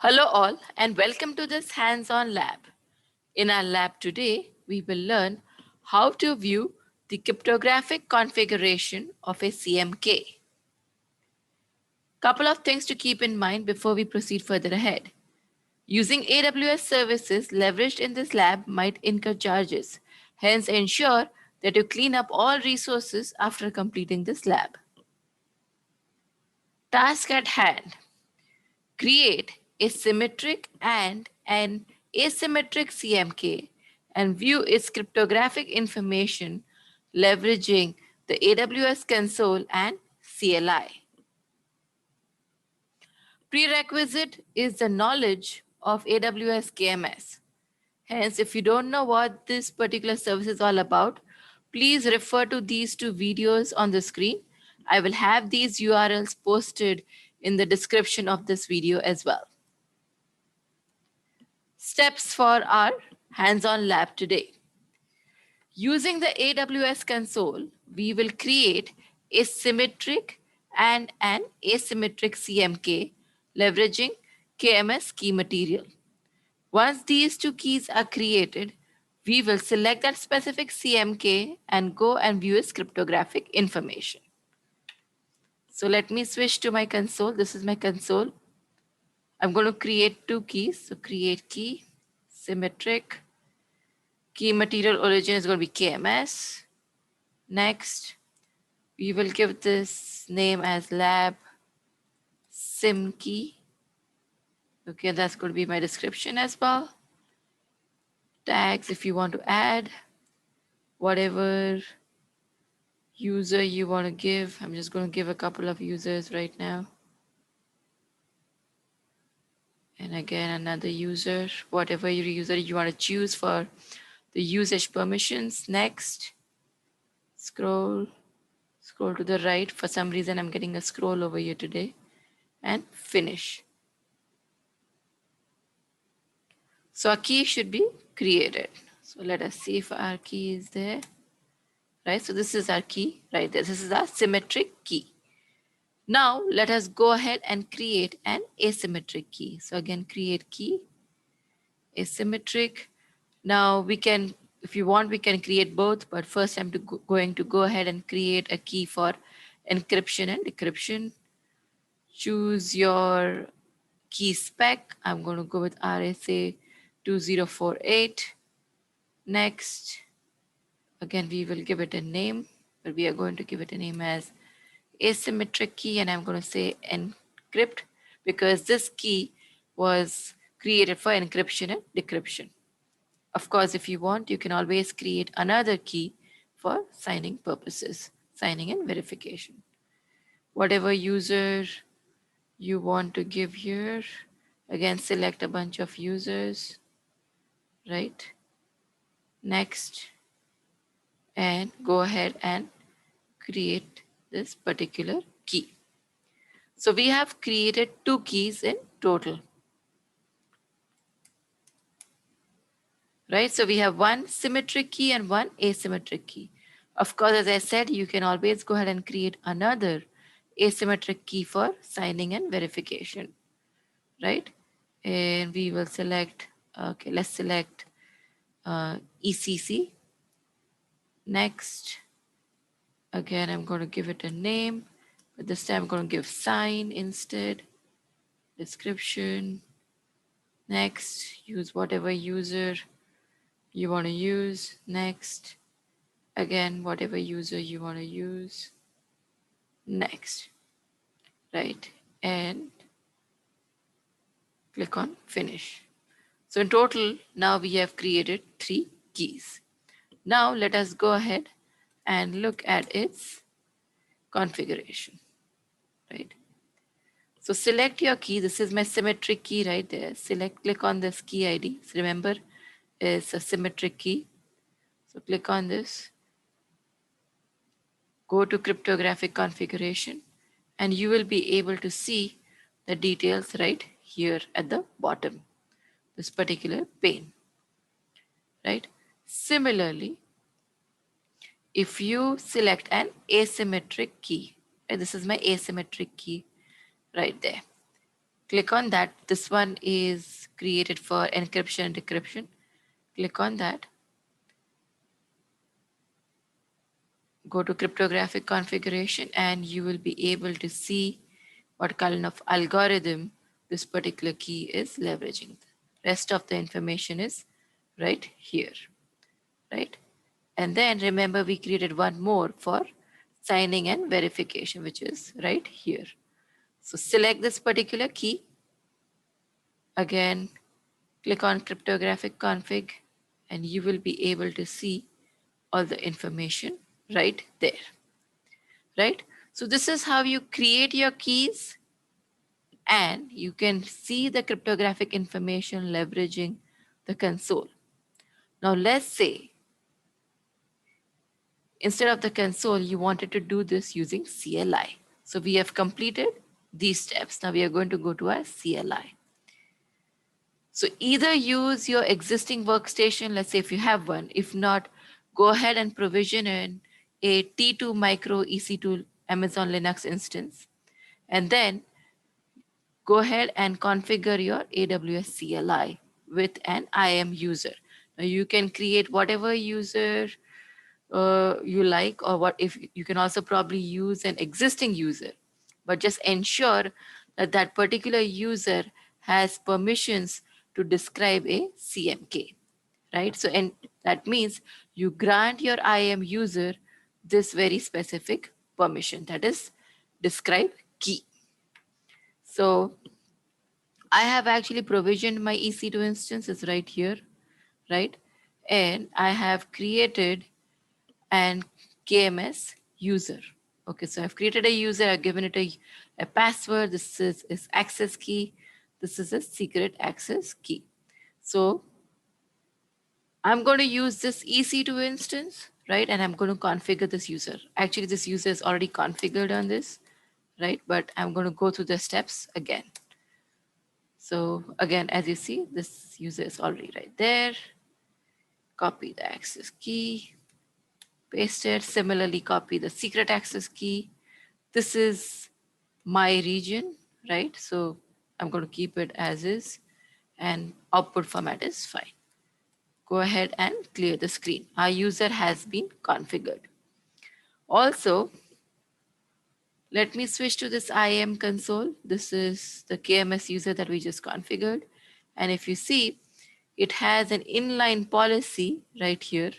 Hello all and welcome to this hands-on lab. In our lab today, we will learn how to view the cryptographic configuration of a CMK. Couple of things to keep in mind before we proceed further ahead. Using AWS services leveraged in this lab might incur charges. Hence, ensure that you clean up all resources after completing this lab. Task at hand. Create a symmetric and an asymmetric CMK and view its cryptographic information leveraging the AWS console and CLI. Prerequisite is the knowledge of AWS KMS. Hence, if you don't know what this particular service is all about, please refer to these two videos on the screen. I will have these URLs posted in the description of this video as well. Steps for our hands-on lab today. Using the AWS console, we will create a symmetric and an asymmetric CMK leveraging KMS key material. Once these two keys are created, we will select that specific CMK and go and view its cryptographic information. So let me switch to my console. This is my console. I'm going to create two keys. So create key, symmetric. Key material origin is going to be KMS. Next, we will give this name as lab sim key. Okay, that's going to be my description as well. Tags, if you want to add whatever user you want to give. I'm just going to give a couple of users right now. And again, another user, whatever your user you want to choose for the usage permissions. Next, scroll to the right. For some reason, I'm getting a scroll over here today. And finish. So our key should be created. So let us see if our key is there. Right, so this is our key right there. This is our symmetric key. Now let us go ahead and create an asymmetric key. So again, create key, asymmetric. Now we can, if you want, we can create both, but first I'm going to go ahead and create a key for encryption and decryption. Choose your key spec. I'm going to go with RSA 2048. Next, again, we will give it a name, but we are going to give it a name as asymmetric key, and I'm going to say encrypt because this key was created for encryption and decryption. Of course, if you want, you can always create another key for signing purposes, signing and verification. Whatever user you want to give here, again, select a bunch of users, right? Next, and go ahead and create this particular key. So we have created two keys in total, right? So we have one symmetric key and one asymmetric key. Of course, as I said, you can always go ahead and create another asymmetric key for signing and verification, right? And we will select, okay, let's select ECC. Next, again, I'm going to give it a name, but this time I'm going to give sign instead. Description. Next, use whatever user you want to use. Next, again, whatever user you want to use. Next, right? And click on finish. So in total, now we have created 3 keys. Now let us go ahead and look at its configuration, right? So select your key. This is my symmetric key right there. Click on this key ID. So remember, it's a symmetric key. So click on this. Go to cryptographic configuration, and you will be able to see the details right here at the bottom, this particular pane, right? Similarly, if you select an asymmetric key, right, this is my asymmetric key right there. Click on that. This one is created for encryption and decryption. Click on that. Go to cryptographic configuration and you will be able to see what kind of algorithm this particular key is leveraging. Rest of the information is right here, right? And then remember we created one more for signing and verification, which is right here. So select this particular key. Again, click on cryptographic config and you will be able to see all the information right there, right? So this is how you create your keys and you can see the cryptographic information leveraging the console. Now let's say instead of the console, you wanted to do this using CLI. So we have completed these steps. Now we are going to go to our CLI. So either use your existing workstation, let's say if you have one, if not, go ahead and provision in a T2 Micro EC2 Amazon Linux instance, and then go ahead and configure your AWS CLI with an IAM user. Now you can create whatever user you like, or what if you can also probably use an existing user, but just ensure that that particular user has permissions to describe a CMK, right? So, and that means you grant your IAM user this very specific permission, that is describe key. So I have actually provisioned my EC2 instance, is right here, right? And I have created an KMS user. Okay, so I've created a user, I've given it a password. This is access key. This is a secret access key. So I'm going to use this EC2 instance, right? And I'm going to configure this user. Actually, this user is already configured on this, right? But I'm going to go through the steps again. So again, as you see, this user is already right there. Copy the access key, paste it. Similarly, copy the secret access key. This is my region, right? So I'm going to keep it as is and output format is fine. Go ahead and clear the screen. Our user has been configured. Also, let me switch to this IAM console. This is the KMS user that we just configured. And if you see, it has an inline policy right here,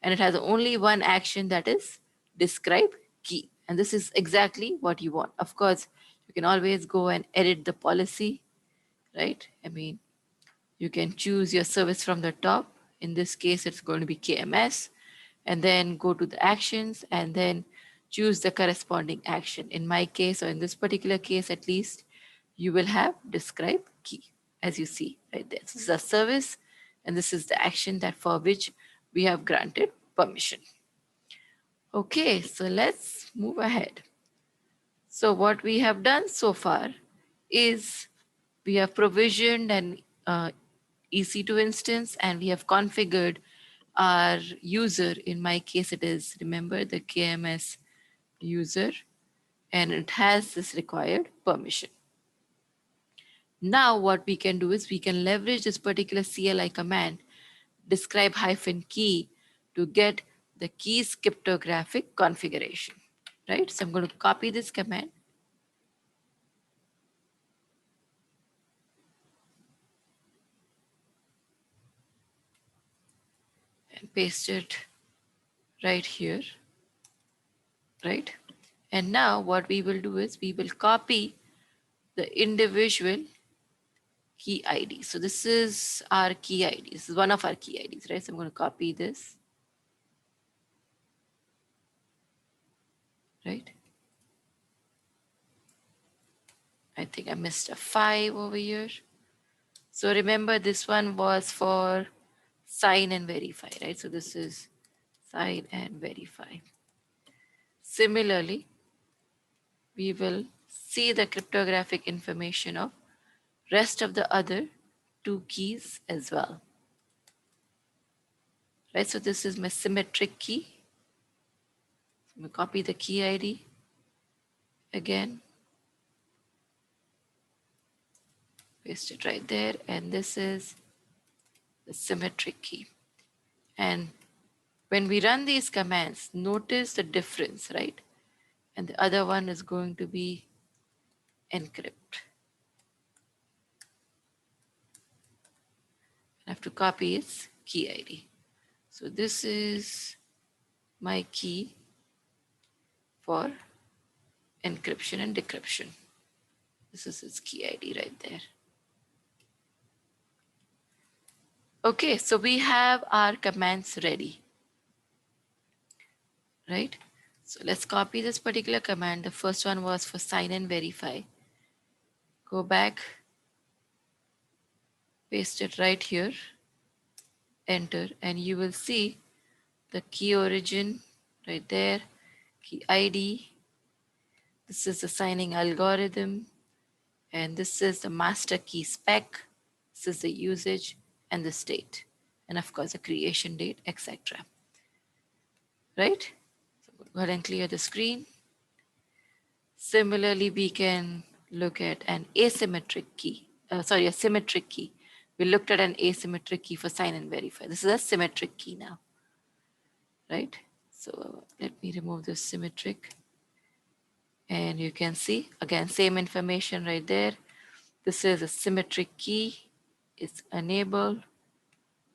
and it has only one action, that is describe key. And this is exactly what you want. Of course, you can always go and edit the policy, right? I mean, you can choose your service from the top. In this case, it's going to be KMS, and then go to the actions and then choose the corresponding action. In my case, or in this particular case at least, you will have describe key, as you see right there. This is a service and this is the action that for which we have granted permission. Okay, so let's move ahead. So what we have done so far is we have provisioned an EC2 instance and we have configured our user. In my case, it is, remember, the KMS user, and it has this required permission. Now what we can do is we can leverage this particular CLI command, describe -key, to get the key's cryptographic configuration, right? So I'm going to copy this command and paste it right here, right? And now what we will do is we will copy the individual key ID. So this is our key ID. This is one of our key IDs, right? So I'm going to copy this, right? I think I missed a 5 over here. So remember, this one was for sign and verify, right? So this is sign and verify. Similarly, we will see the cryptographic information of rest of the other 2 keys as well, right? So this is my symmetric key. I'm going to copy the key ID again. Paste it right there. And this is the symmetric key. And when we run these commands, notice the difference, right? And the other one is going to be encrypt. I have to copy its key ID. So this is my key for encryption and decryption. This is its key ID right there. Okay, so we have our commands ready, right? So let's copy this particular command. The first one was for sign and verify. Go back, paste it right here, enter, and you will see the key origin right there, key ID. This is the signing algorithm, and this is the master key spec. This is the usage and the state, and of course the creation date, etc. Right? So go ahead and clear the screen. Similarly, we can look at an asymmetric key. A symmetric key. We looked at an asymmetric key for sign and verify. This is a symmetric key now, right? So let me remove this symmetric. And you can see, again, same information right there. This is a symmetric key. It's enabled,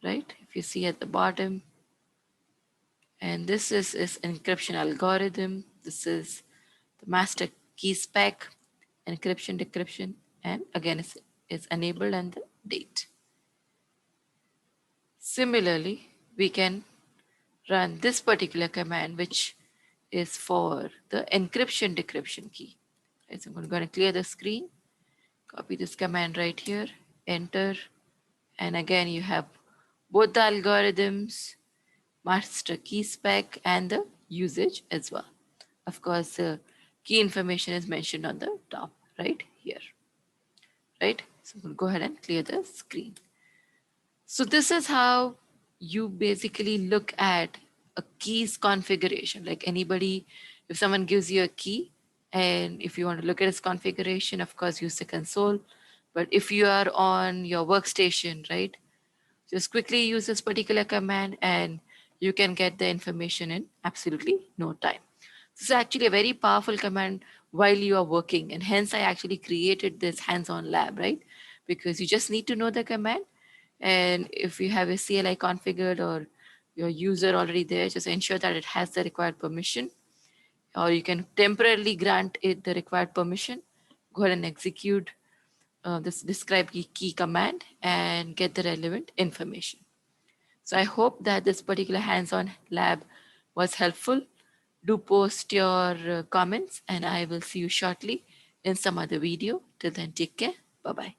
right? If you see at the bottom. And this is encryption algorithm. This is the master key spec, encryption, decryption, and again, it's enabled and the date. Similarly, we can run this particular command, which is for the encryption decryption key. Right, so I'm going to clear the screen, copy this command right here, enter, and again you have both the algorithms, master key spec, and the usage as well. Of course, the key information is mentioned on the top right here, right? So we'll go ahead and clear the screen. So this is how you basically look at a key's configuration. Like anybody, if someone gives you a key and if you want to look at its configuration, of course, use the console. But if you are on your workstation, right, just quickly use this particular command and you can get the information in absolutely no time. This is actually a very powerful command while you are working, and hence I actually created this hands-on lab, right? Because you just need to know the command, and if you have a CLI configured or your user already there, just ensure that it has the required permission, or you can temporarily grant it the required permission. Go ahead and execute this describe key command and get the relevant information. So I hope that this particular hands-on lab was helpful. Do post your comments and I will see you shortly in some other video. Till then, take care. Bye-bye.